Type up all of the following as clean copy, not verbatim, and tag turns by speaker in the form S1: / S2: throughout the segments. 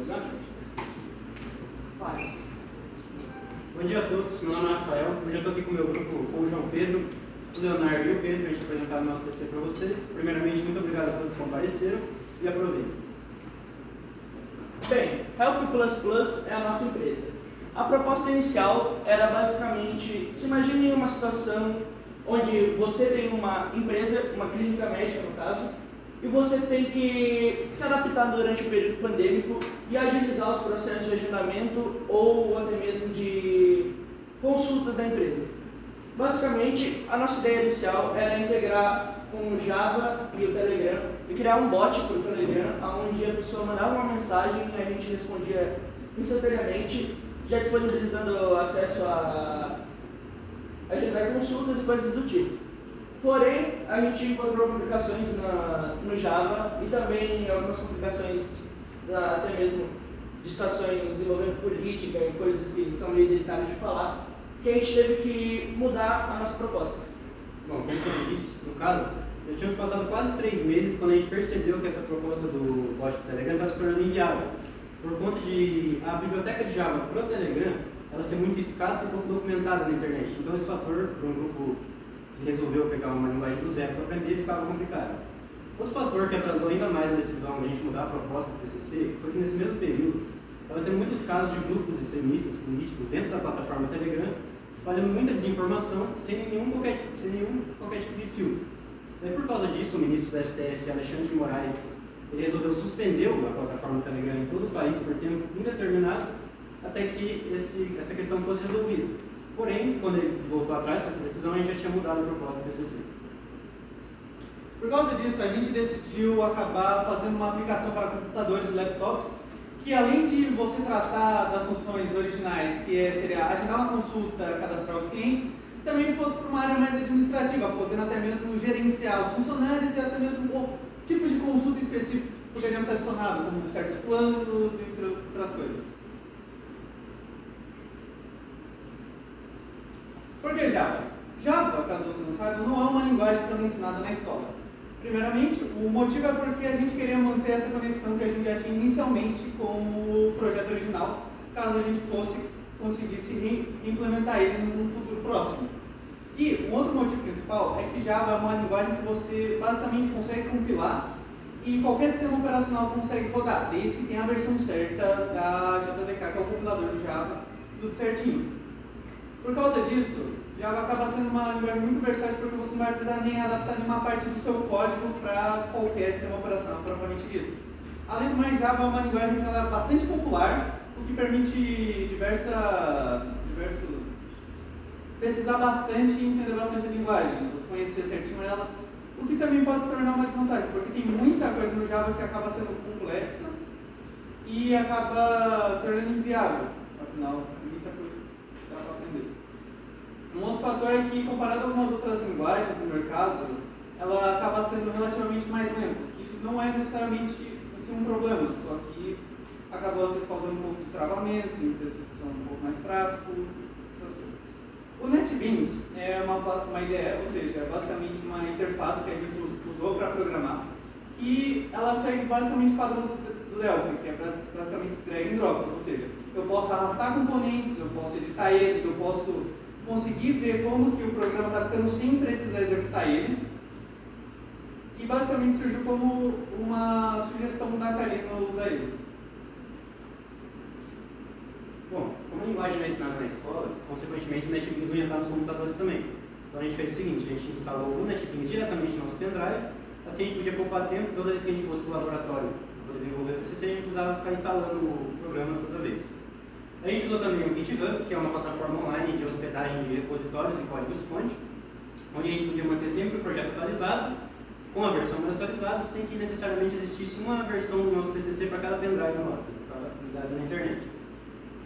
S1: começar? Vai. Bom dia a todos, meu nome é Rafael. Hoje eu estou aqui com o meu grupo, com o João Pedro, o Leonardo e o Pedro, a gente vai apresentar o nosso TCC para vocês. Primeiramente, muito obrigado a todos que compareceram e aproveitem. Bem, Health++ é a nossa empresa. A proposta inicial era basicamente, se imagine uma situação onde você tem uma empresa, uma clínica médica no caso, e você tem que se adaptar durante o período pandêmico e agilizar os processos de agendamento ou até mesmo de consultas da empresa. Basicamente, a nossa ideia inicial era integrar com o Java e o Telegram e criar um bot para o Telegram, onde a pessoa mandava uma mensagem e a gente respondia instantaneamente, já disponibilizando acesso a agendar consultas e coisas do tipo. Porém, a gente encontrou complicações no Java e também algumas complicações até mesmo de situações envolvendo política e coisas que são meio delicadas de falar, que a gente teve que mudar a nossa proposta.
S2: Bom, como eu disse, no caso, já tínhamos passado quase 3 meses quando a gente percebeu que essa proposta do bot do Telegram estava se tornando inviável, por conta de a biblioteca de Java para o Telegram ela ser muito escassa e pouco documentada na internet. Então esse fator, para um grupo que resolveu pegar uma linguagem do zero para aprender, ficava complicado. Outro fator que atrasou ainda mais a decisão de a gente mudar a proposta do TCC foi que nesse mesmo período estava tendo muitos casos de grupos extremistas políticos dentro da plataforma Telegram, espalhando muita desinformação sem nenhum qualquer tipo de filtro. Daí, por causa disso, o ministro do STF, Alexandre de Moraes, ele resolveu suspender a plataforma Telegram em todo o país por tempo indeterminado, até que essa questão fosse resolvida. Porém, quando ele voltou atrás com essa decisão, a gente já tinha mudado a proposta do TCC.
S3: Por causa disso, a gente decidiu acabar fazendo uma aplicação para computadores e laptops, que além de você tratar das funções originais, que seria agendar uma consulta, cadastrar os clientes, também fosse para uma área mais administrativa, podendo até mesmo gerenciar os funcionários e até mesmo tipos de consulta específicos que poderiam ser adicionados, como certos planos, entre outras coisas. Por que Java? Java, caso você não saiba, não é uma linguagem que é ensinada na escola. Primeiramente, o motivo é porque a gente queria manter essa conexão que a gente já tinha inicialmente com o projeto original, caso a gente conseguisse implementar ele num futuro próximo. E um outro motivo principal é que Java é uma linguagem que você basicamente consegue compilar e qualquer sistema operacional consegue rodar, desde que tenha a versão certa da JDK, que é o compilador do Java, tudo certinho. Por causa disso, Java acaba sendo uma linguagem muito versátil porque você não vai precisar nem adaptar nenhuma parte do seu código para qualquer sistema operacional propriamente dito. Além do mais, Java é uma linguagem que ela é bastante popular, o que permite pesquisar bastante e entender bastante a linguagem, você conhecer certinho ela, o que também pode se tornar uma desvantagem, porque tem muita coisa no Java que acaba sendo complexa e acaba tornando inviável, afinal, muita coisa dá para aprender. Um outro fator é que, comparado a algumas outras linguagens do mercado, ela acaba sendo relativamente mais lenta. Isso não é necessariamente um problema, só que acaba às vezes causando um pouco de travamento, empresas que são um pouco mais fracos, essas coisas. O NetBeans é uma IDE, ou seja, é basicamente uma interface que a gente usou para programar, e ela segue basicamente o padrão do Delphi, que é basicamente drag and drop, ou seja, eu posso arrastar componentes, eu posso editar eles, eu posso conseguir ver como que o programa está ficando sem precisar executar ele. E basicamente surgiu como uma sugestão da Kalina usar ele.
S2: Bom, como a linguagem não é ensinada na escola, consequentemente o NetBeans não ia estar nos computadores também. Então a gente fez o seguinte, a gente instalou o NetBeans diretamente no nosso pendrive, assim a gente podia poupar tempo, toda vez que a gente fosse para o laboratório para desenvolver o TCC, a gente precisava ficar instalando o programa toda vez. A gente usou também o GitHub, que é uma plataforma online de hospedagem de repositórios e códigos-fonte, onde a gente podia manter sempre o projeto atualizado, com a versão mais atualizada, sem que necessariamente existisse uma versão do nosso TCC para cada pendrive nosso, para ligado na internet.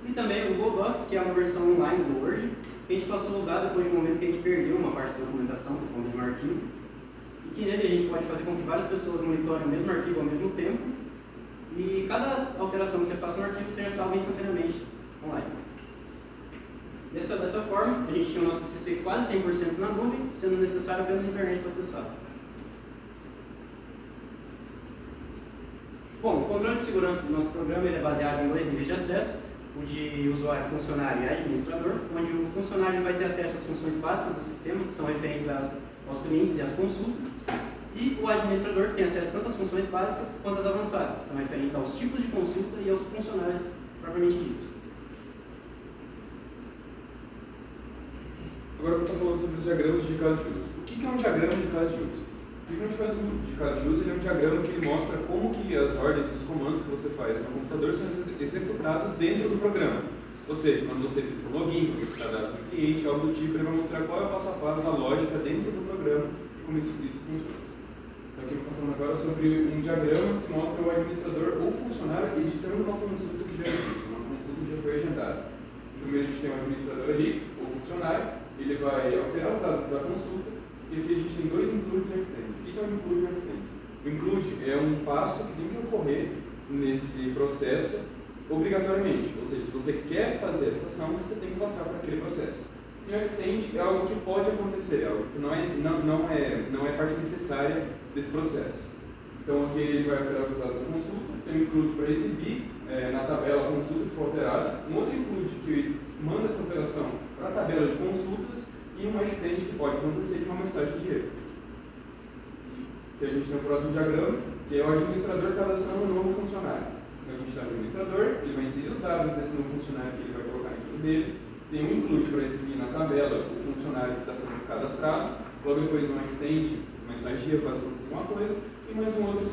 S2: E também o Google Docs, que é uma versão online do Word, que a gente passou a usar depois de um momento que a gente perdeu uma parte da documentação, por conta de um arquivo, e que nele a gente pode fazer com que várias pessoas monitorem o mesmo arquivo ao mesmo tempo, e cada alteração que você faça no arquivo seja salva instantaneamente online. Dessa forma, a gente tinha o nosso TCC quase 100% na nuvem, sendo necessário apenas a internet para acessar. Bom, o controle de segurança do nosso programa ele é baseado em 2 níveis de acesso, o de usuário, funcionário e administrador, onde o funcionário vai ter acesso às funções básicas do sistema, que são referentes aos clientes e às consultas, e o administrador que tem acesso tanto às funções básicas quanto às avançadas, que são referentes aos tipos de consulta e aos funcionários propriamente ditos.
S4: Agora eu estou falando sobre os diagramas de caso de uso. O que é um diagrama de caso de uso? O diagrama de caso de uso ele é um diagrama que ele mostra como que as ordens, os comandos que você faz no computador são executados dentro do programa. Ou seja, quando você fica no login, quando você cadastra um cliente, algo do tipo, ele vai mostrar qual é o passo a passo da lógica dentro do programa e como isso funciona. Então aqui eu estou falando agora sobre um diagrama que mostra o administrador ou funcionário editando uma consulta que já é vista, uma consulta que já foi agendada. Primeiro a gente tem o administrador ali, ou funcionário, ele vai alterar os dados da consulta e aqui a gente tem 2 includes e extend. O que é um include e um extend? O include é um passo que tem que ocorrer nesse processo obrigatoriamente, ou seja, se você quer fazer essa ação, você tem que passar por aquele processo. E o extend é algo que pode acontecer, é algo que não é parte necessária desse processo. Então aqui ele vai alterar os dados da consulta, tem um include para exibir na tabela a consulta que for alterada, um outro include que manda essa alteração para a tabela de consultas e uma extend que pode acontecer de uma mensagem de erro. E a gente tem o próximo diagrama, que é o administrador cadastrando um novo funcionário. Então a gente está no administrador, ele vai inserir os dados desse novo funcionário que ele vai colocar na empresa dele, tem um include para exibir na tabela o funcionário que está sendo cadastrado, logo depois uma extend, uma mensagem de erro, caso aconteça alguma coisa, e mais um outro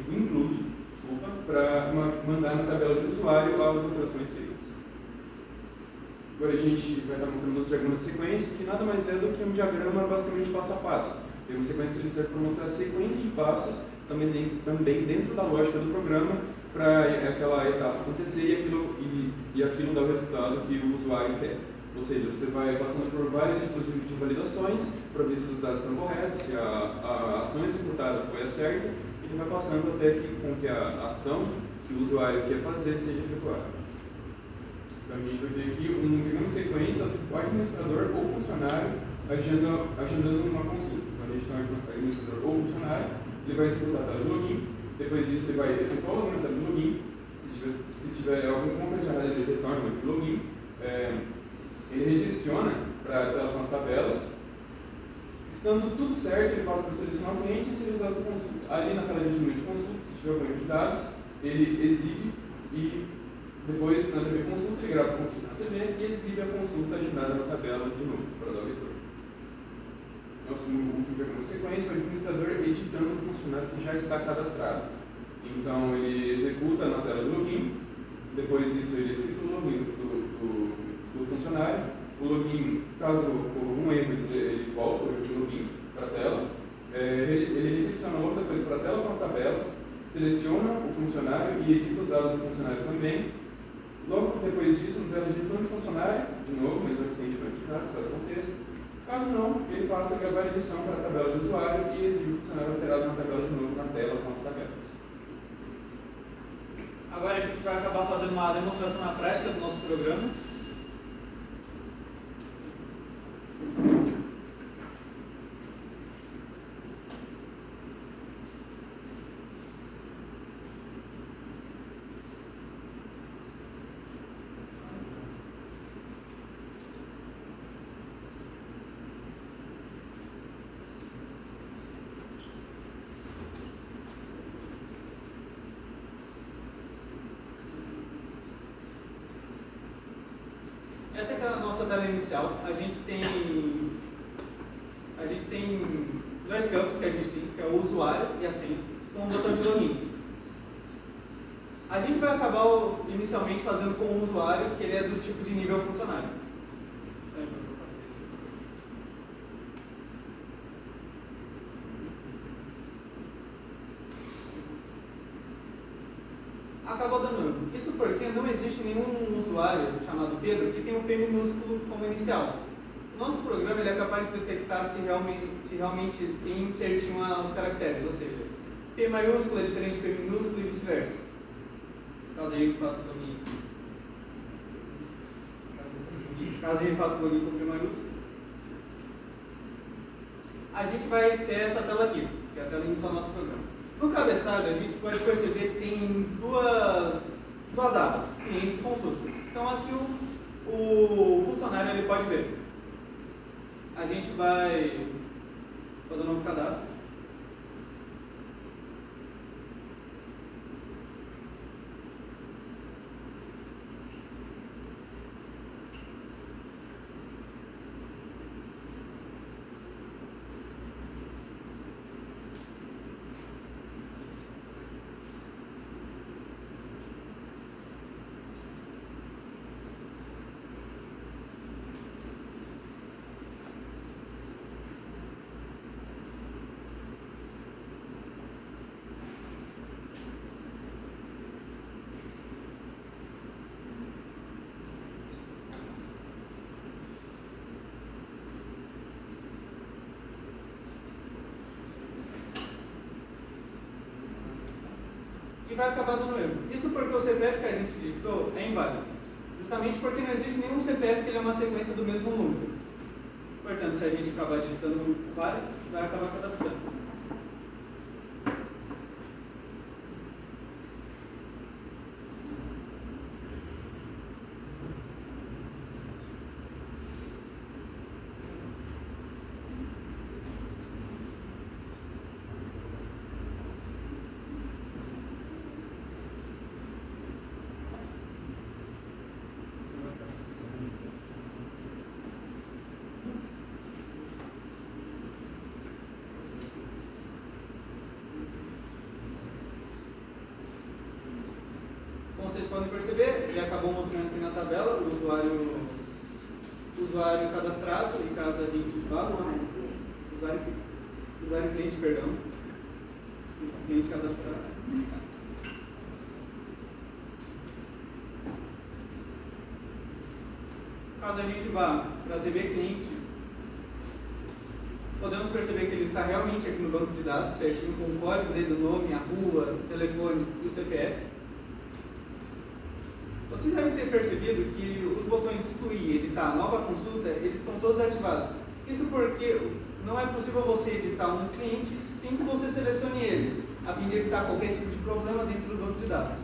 S4: include para mandar na tabela do usuário lá as alterações feitas. Agora a gente vai estar mostrando os diagramas de sequência, que nada mais é do que um diagrama basicamente passo a passo. Tem uma sequência que serve para mostrar a sequência de passos, também dentro da lógica do programa, para aquela etapa acontecer e aquilo dar o resultado que o usuário quer. Ou seja, você vai passando por vários tipos de validações para ver se os dados estão corretos, se a ação executada foi a certa, e ele vai passando até com que a ação que o usuário quer fazer seja efetuada. Então a gente vai ver aqui uma sequência do administrador ou funcionário agendando uma consulta. Então a gente tem o administrador ou funcionário, ele vai executar a tela de login, depois disso ele vai efetuar o login na tela de login, se tiver alguma coisa errada ele retorna o login, ele redireciona para a tela com as tabelas. Estando tudo certo, ele passa para selecionar o cliente e inserir os dados da consulta. Ali na tela de consulta, se tiver algum erro de dados, ele exibe e depois na TV consulta ele grava a consulta na TV e exibe a consulta agendada na tabela de novo para dar o retorno. Nosso último diagrama de sequência, o administrador editando o funcionário que já está cadastrado. Então ele executa na tela de login, depois disso ele efetua o login do funcionário. O login, caso ocorra um erro, ele volta o login para a tela. Ele redireciona outra coisa para a tela com as tabelas, seleciona o funcionário e edita os dados do funcionário também. Logo depois disso, na tela de edição de funcionário, de novo, mas antes que a gente vai editar, caso aconteça. Caso não, ele passa a gravar a edição para a tabela de usuário e exibe o funcionário alterado na tabela de novo na tela com as tabelas.
S3: Agora a gente vai acabar fazendo uma demonstração na prática do nosso programa. Essa é a nossa tela inicial. A gente tem 2 campos que a gente tem, que é o usuário e a senha, com um botão de login. A gente vai acabar inicialmente fazendo com o usuário, que ele é do tipo de nível funcionário. Acabou dando erro. Isso porque não existe nenhum usuário chamado Pedro que tem um P minúsculo como inicial. O nosso programa ele é capaz de detectar se realmente tem certinho os caracteres, ou seja, P maiúsculo é diferente de P minúsculo e vice-versa. Caso a gente faça o login com P maiúsculo, a gente vai ter essa tela aqui, que é a tela inicial do nosso programa. No cabeçalho, a gente pode perceber que tem duas abas, clientes e consultas, que são as que o funcionário ele pode ver. A gente vai fazer um novo cadastro. E vai acabar dando erro. Isso porque o CPF que a gente digitou é inválido. Justamente porque não existe nenhum CPF que ele é uma sequência do mesmo número. Portanto, se a gente acabar digitando vários, vai acabar cadastrando. Vocês podem perceber, ele acabou mostrando aqui na tabela o usuário cadastrado, e caso a gente vá, usuário cliente, perdão, cliente cadastrado. Caso a gente vá para a TV cliente, podemos perceber que ele está realmente aqui no banco de dados, certinho, com o código dele, do nome, a rua, o telefone e o CPF. Vocês devem ter percebido que os botões excluir, editar, nova consulta, eles estão todos ativados. Isso porque não é possível você editar um cliente sem que você selecione ele, a fim de evitar qualquer tipo de problema dentro do banco de dados.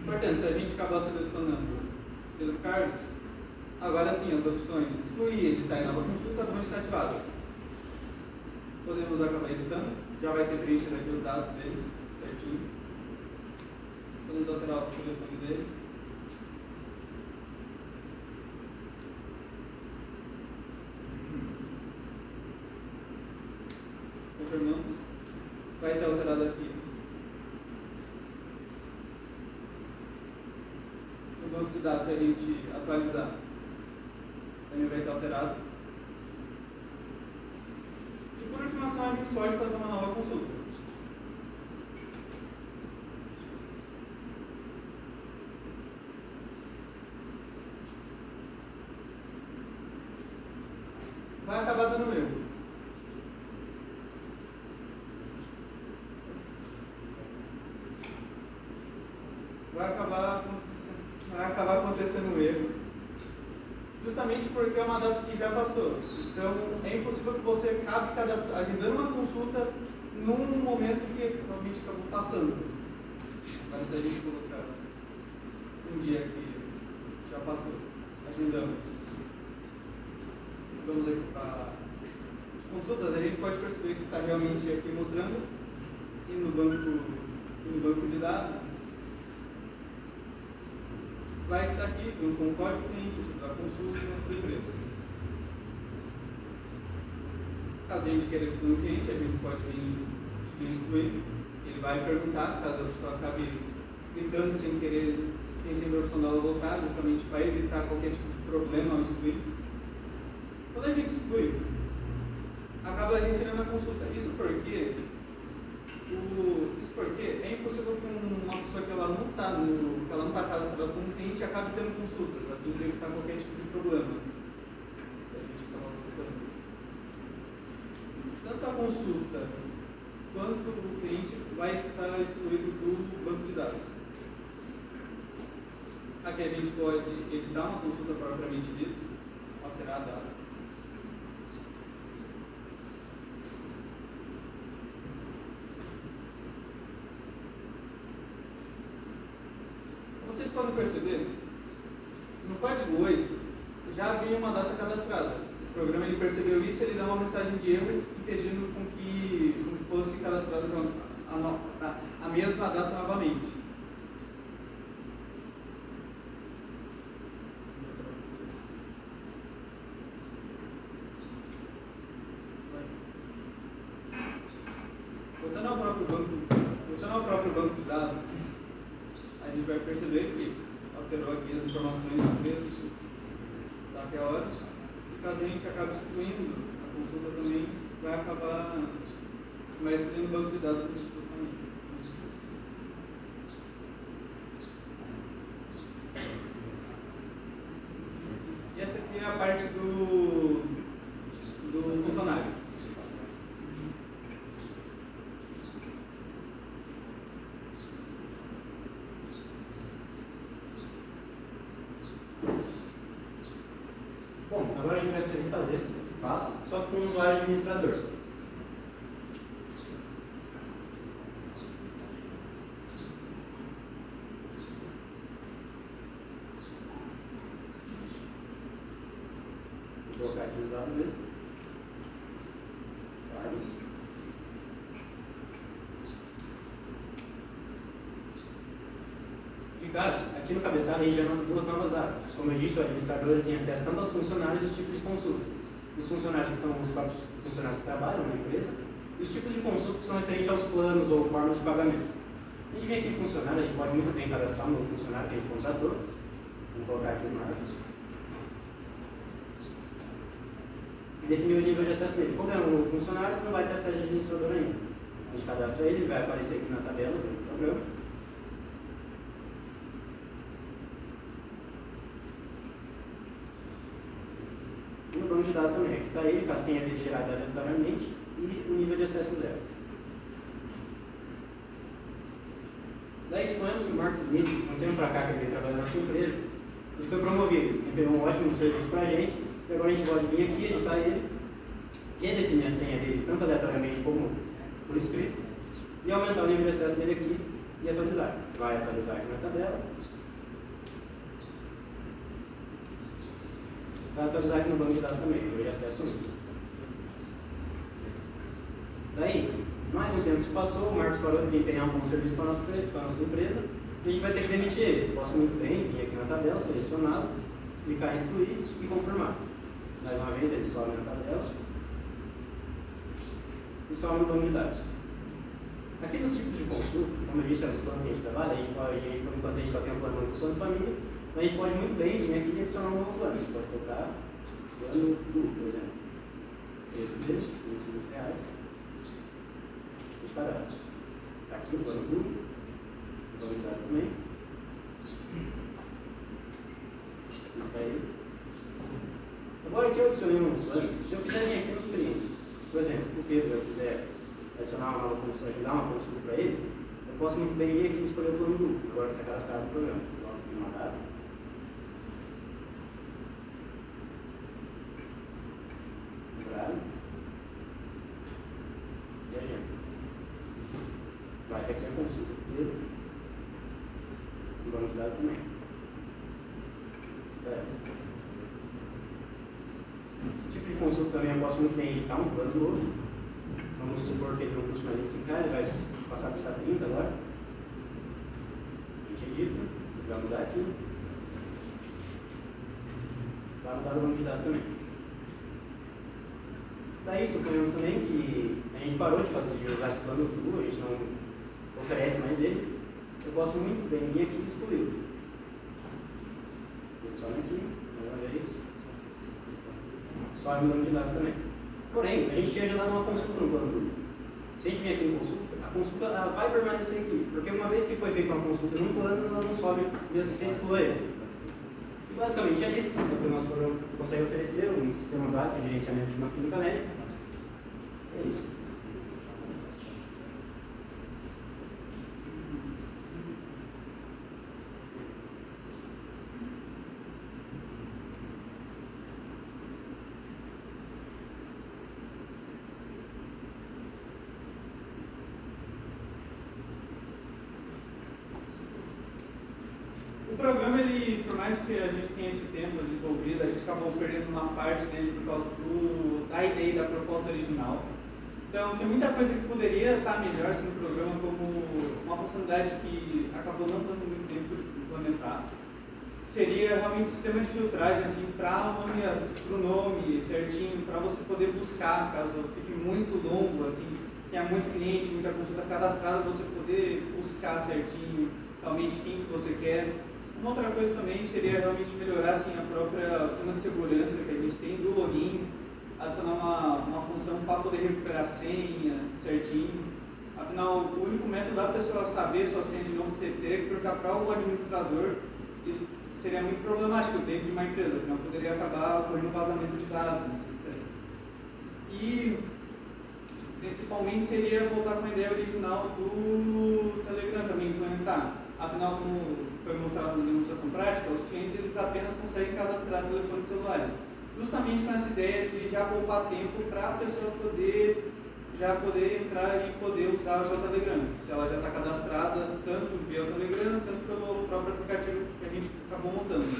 S3: Portanto, se a gente acabar selecionando pelo Carlos, agora sim as opções excluir, editar e nova consulta vão estar ativadas. Podemos acabar editando, já vai ter preenchido aqui os dados dele, certinho. Podemos alterar o telefone dele. Confirmamos. Vai ter alterado aqui no banco de dados. Se a gente atualizar, também vai ter alterado. E por ultimação, a gente pode fazer uma nova consulta. Vai acabar dando erro. Vai acabar acontecendo um erro. Justamente porque é uma data que já passou. Então, é impossível que você acabe agendando uma consulta num momento que realmente acabou passando. Mas se a gente colocar um dia que já passou, agendamos. Vamos aqui para consultas, a gente pode perceber que está realmente aqui mostrando, e no banco de dados, vai estar aqui junto com o código cliente, o tipo da consulta e o preço. Caso a gente queira excluir o cliente, a gente pode vir excluir, ele vai perguntar, caso a pessoa acabe clicando sem querer, tem sempre a opção dela voltar, justamente para evitar qualquer tipo de problema ao excluir. Quando a gente exclui, acaba retirando a consulta. Isso porque é impossível que uma pessoa que ela não está cadastrada como cliente acabe tendo consultas, a fim de evitar qualquer tipo de problema. A gente acaba colocando. Tanto a consulta quanto o cliente vai estar excluído do banco de dados. Aqui a gente pode editar uma consulta propriamente dita, alterar a data. vocês podem perceber, no código 8 já havia uma data cadastrada. O programa ele percebeu isso e ele dá uma mensagem de erro impedindo com que fosse cadastrada a mesma data novamente. Voltando ao próprio banco de dados, a gente vai perceber que alterou aqui as informações do texto daquela hora. E caso a gente acabe excluindo a consulta também, vai excluindo o banco de dados. E essa aqui é a parte do funcionário.
S2: Bom, agora a gente vai fazer esse passo, só que com o usuário administrador. Vou colocar aqui os dados dele. Vários. Cara, aqui no cabeçalho a gente já nota duas novas áreas. Como eu disse, o administrador tem acesso tanto aos funcionários e aos tipos de consulta. Os funcionários que são os próprios funcionários que trabalham na empresa e os tipos de consulta que são referentes aos planos ou formas de pagamento. A gente vem aqui em funcionário, a gente pode muito bem cadastrar um novo funcionário que a gente contratou. Vamos colocar aqui o Marcos. E definir o nível de acesso dele. Como é um novo funcionário, não vai ter acesso de administrador ainda. A gente cadastra ele vai aparecer aqui na tabela do programa. No banco de dados também, aqui está ele, com a senha dele gerada aleatoriamente e o nível de acesso zero. Daí suponhamos que o Marcos disse, um tempo para cá que ele veio trabalhar na nossa empresa, ele foi promovido, ele desempenhou um ótimo serviço para a gente, e agora a gente pode vir aqui, editar ele, redefinir a senha dele tanto aleatoriamente como por escrito, e aumentar o nível de acesso dele aqui e atualizar. Vai atualizar aqui na tabela. Vai atualizar aqui no banco de dados também, nível de acesso 1. Daí, mais um tempo se passou, o Marcos parou de desempenhar um bom serviço para a nossa empresa, e a gente vai ter que demitir ele. Posso muito bem vir aqui na tabela, selecioná-lo, clicar em excluir e confirmar. Mais uma vez, ele sobe na tabela e sobe no banco de dados. Aqui nos tipos de consulta, como eu disse, nos planos que a gente trabalha, por enquanto a gente só tem um plano de família, mas a gente pode muito bem vir aqui e adicionar um novo plano. A gente pode colocar plano duplo, por exemplo. Esse dele, R$25. A gente cadastra. Está aqui o plano duplo, o plano de dados também. Está aí. Agora aqui eu adicionei um plano. Se eu quiser vir aqui nos clientes, por exemplo, o Pedro, eu quiser adicionar uma nova consulta, ajudar uma consulta para ele, eu posso muito bem vir aqui e escolher o plano duplo. Agora está cadastrado no programa. Coloco aqui uma data. E agenda. Vai ter aqui a consulta dele. E banco de dados também. Tipo de consulta também eu posso muito bem editar um plano novo. Vamos supor que ele não custa mais R$25, vai passar a custar 30 agora. A gente edita, vai mudar aqui. Vai mudar o banco de dados também. Daí suponhamos também que a gente parou de usar esse plano Blue, a gente não oferece mais ele. Eu posso muito bem vir aqui e excluir. Seleciona aqui, mais uma vez. Sobe no banco de dados também. Porém, a gente tinha já dado uma consulta no plano Blue. Se a gente vier aqui em consulta, a consulta ela vai permanecer aqui. Porque uma vez que foi feita uma consulta num plano, ela não sobe mesmo que você exclua ele. E basicamente é isso. O que o nosso programa consegue oferecer, um sistema básico de gerenciamento de uma clínica médica. É isso.
S3: programa, ele, por mais que a gente tenha esse tempo desenvolvido, a gente acabou perdendo uma parte dele por causa da ideia e da proposta original. Então, tem muita coisa que poderia estar melhor no programa, como uma funcionalidade que acabou não dando muito tempo de implementar. Seria realmente um sistema de filtragem, assim, para o nome certinho, para você poder buscar, caso fique muito longo, assim, tenha muito cliente, muita consulta cadastrada, você poder buscar certinho realmente quem que você quer. Uma outra coisa também seria realmente melhorar, assim, a própria sistema de segurança que a gente tem do login, adicionar uma função para poder recuperar a senha certinho. Afinal, o único método da pessoa saber sua senha de novo ter que perguntar para o administrador. Isso seria muito problemático dentro de uma empresa, afinal poderia acabar ocorrendo vazamento de dados, etc. E principalmente seria voltar com a ideia original do Telegram também implementar. Afinal, como foi mostrado na demonstração prática, os clientes eles apenas conseguem cadastrar telefones celulares. Justamente com essa ideia de já poupar tempo para a pessoa poder entrar e poder usar o Telegram. Se ela já está cadastrada tanto via o Telegram, tanto pelo próprio aplicativo que a gente acabou montando.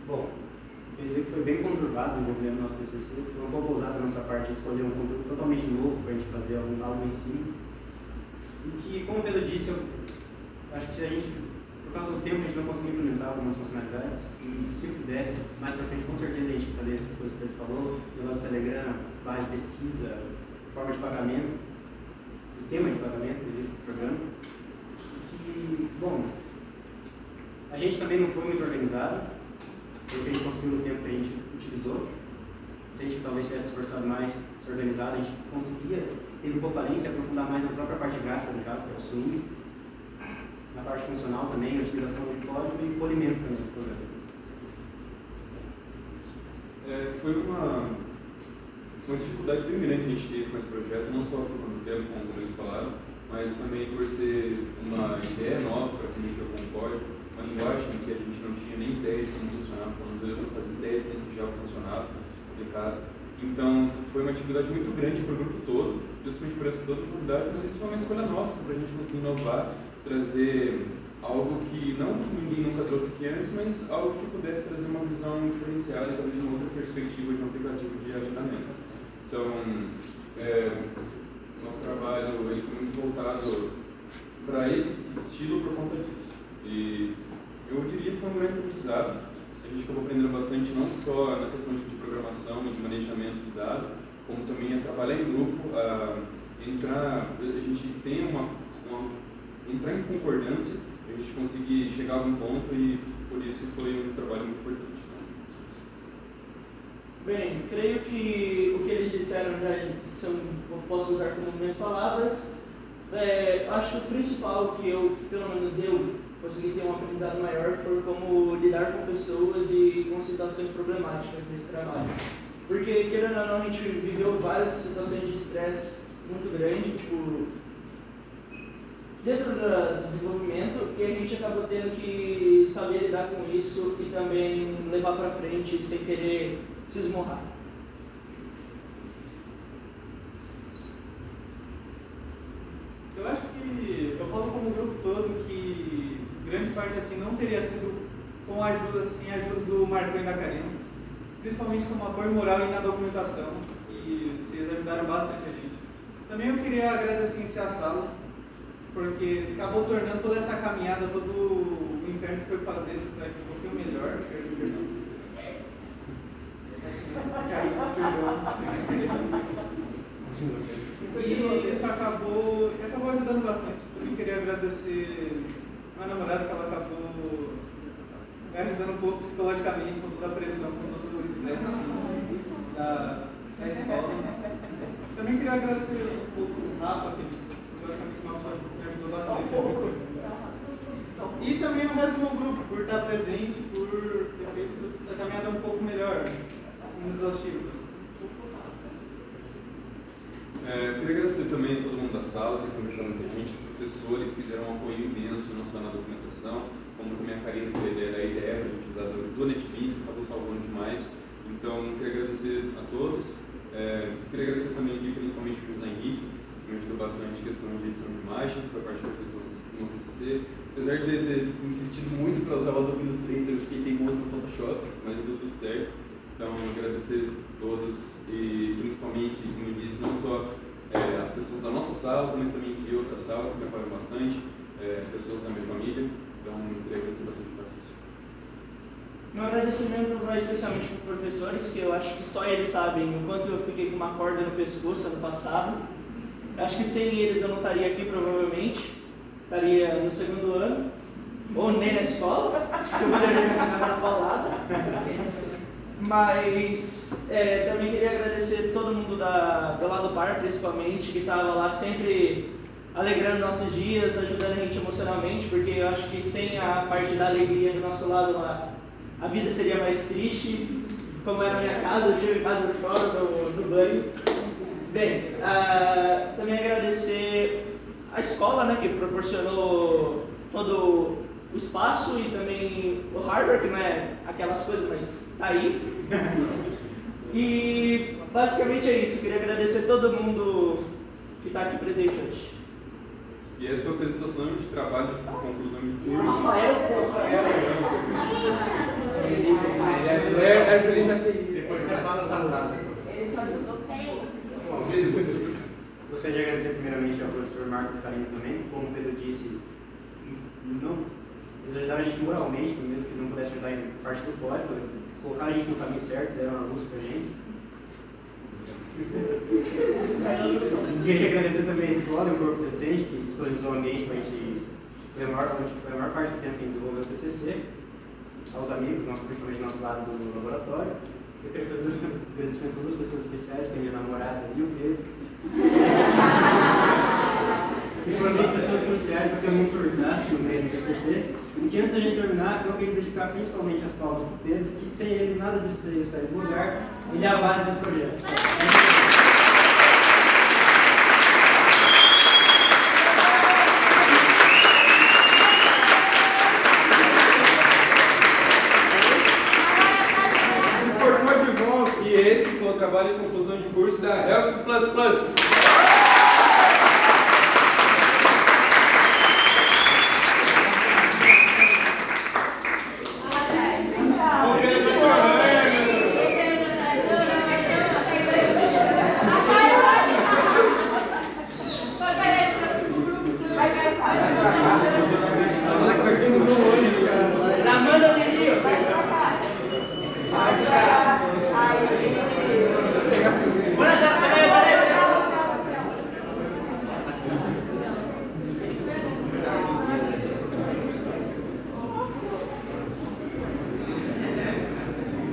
S2: Bom, quer dizer que foi bem conturbado desenvolver o nosso TCC. Foi um pouco ousado da nossa parte escolher um conteúdo totalmente novo para a gente fazer algo em cima. E que, como o Pedro disse, eu acho que se a gente, por causa do tempo, a gente não conseguiu implementar algumas funcionalidades. E se pudesse, mais para frente, com certeza a gente fazer essas coisas que o Pedro falou, negócio do Telegram, barra de pesquisa, forma de pagamento, sistema de pagamento do programa. E, bom, a gente também não foi muito organizado, porque a gente conseguiu no tempo que a gente utilizou. Se a gente talvez tivesse esforçado mais, se organizado, a gente conseguia ter um pouco além, se aprofundar mais na própria parte gráfica do Java, que é o swing, na parte funcional também, a utilização de código e polimento também do programa.
S4: Foi uma dificuldade bem grande que a gente teve com esse projeto, não só por conta do tempo, como eles falaram, mas também por ser uma ideia nova para quem mexeu com o código, uma linguagem que a gente não tinha nem ideia de como funcionava, pelo menos eu não fazia ideia de como já funcionava, complicado. Então, foi uma dificuldade muito grande para o grupo todo, justamente por essas todas as novidades, mas isso foi uma escolha nossa para a gente conseguir inovar, trazer algo que ninguém nunca trouxe aqui antes, mas algo que pudesse trazer uma visão diferenciada, talvez de uma outra perspectiva de um aplicativo de agendamento. Então, nosso trabalho ele foi muito voltado para esse estilo por conta disso. E eu diria que foi um grande aprendizado. A gente acabou aprendendo bastante, não só na questão de programação, de manejamento de dados, como também a trabalhar em grupo, a gente tem entrar em concordância, a gente conseguir chegar a algum ponto e por isso foi um trabalho muito importante.
S1: Bem, creio que o que eles disseram posso usar como minhas palavras. Acho que o principal que pelo menos eu, consegui ter um aprendizado maior foi como lidar com pessoas e com situações problemáticas nesse trabalho. Porque, querendo ou não, a gente viveu várias situações de estresse muito grande, dentro do desenvolvimento, e a gente acabou tendo que saber lidar com isso e também levar para frente sem querer se esmorrar.
S3: Eu acho que, eu falo como grupo todo que grande parte assim não teria sido com a ajuda do Marcão e da Karina, principalmente como apoio moral e na documentação, e vocês ajudaram bastante a gente. Também eu queria agradecer a sala, porque acabou tornando toda essa caminhada, todo o inferno que foi fazer esse site um pouquinho melhor. E isso acabou ajudando bastante. Também queria agradecer a minha namorada, que ela acabou me ajudando um pouco psicologicamente com toda a pressão, com todo o estresse da escola. Também queria agradecer um pouco o Rafa, que basicamente uma pessoa que me ajudou bastante. E também o resto do meu grupo, por estar presente, por ter feito essa caminhada um pouco melhor, exaustiva.
S4: Queria agradecer também a todo mundo da sala, que sempre ajudaram muita gente, os professores que deram um apoio imenso, não só na documentação, como também a Karina, que veio da ideia para a gente usar do NetBeans, que acabou salvando demais. Então, queria agradecer a todos. Queria agradecer também aqui, principalmente o José Henrique, que me ajudou bastante em questão de edição de imagem, que foi a parte que eu fiz no TCC. apesar de ter insistido muito para usar o Adobe Illustrator, eu fiquei teimoso no Photoshop, mas deu tudo certo. Então, agradecer a todos e principalmente, como eu disse, não só as pessoas da nossa sala, como também de outras salas que me apoiam bastante, pessoas da minha família. Então, eu queria agradecer bastante por isso.
S1: Meu agradecimento vai especialmente para os professores, que eu acho que só eles sabem o quanto eu fiquei com uma corda no pescoço ano passado. Eu acho que sem eles eu não estaria aqui provavelmente, estaria no segundo ano, ou nem na escola, que eu poderia me arrancar na paulada. Mas também queria agradecer todo mundo do lado bar, principalmente, que estava lá sempre alegrando nossos dias, ajudando a gente emocionalmente, porque eu acho que sem a parte da alegria do nosso lado lá, a vida seria mais triste. Como é na minha casa, eu chego em casa e choro no banho. Bem, também agradecer a escola, né, que proporcionou todo o espaço, e também o hardware, que não é aquelas coisas, mas tá aí. E basicamente é isso. Queria agradecer todo mundo que está aqui presente hoje.
S4: E essa foi a apresentação de trabalho de conclusão de curso.
S1: Rafael.
S4: Ele já tem.
S3: Depois você fala essa frase.
S5: Ele só ajudou
S2: Gostaria de agradecer primeiramente ao professor Marcos e Karina também, como o Pedro disse, eles ajudaram a gente moralmente, mesmo que eles não pudessem ajudar em parte do código, eles colocaram a gente no caminho certo, deram uma luz pra gente. Queria agradecer também a escola e o corpo docente, que disponibilizou o ambiente para a gente, foi a maior parte do tempo que a gente desenvolveu o TCC, aos amigos, principalmente do nosso lado do laboratório. Eu queria fazer um agradecimento para duas pessoas especiais, que é a minha namorada e o Pedro. E foram duas pessoas cruciais para que eu não surtasse no meio do TCC. E que antes da gente terminar, eu queria dedicar principalmente as palavras para o Pedro, que sem ele nada disso ia sair do lugar. Ele é a base desse projeto.
S4: E esse foi o trabalho de conclusão de curso da Health++.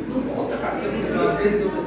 S1: Não volta, cara.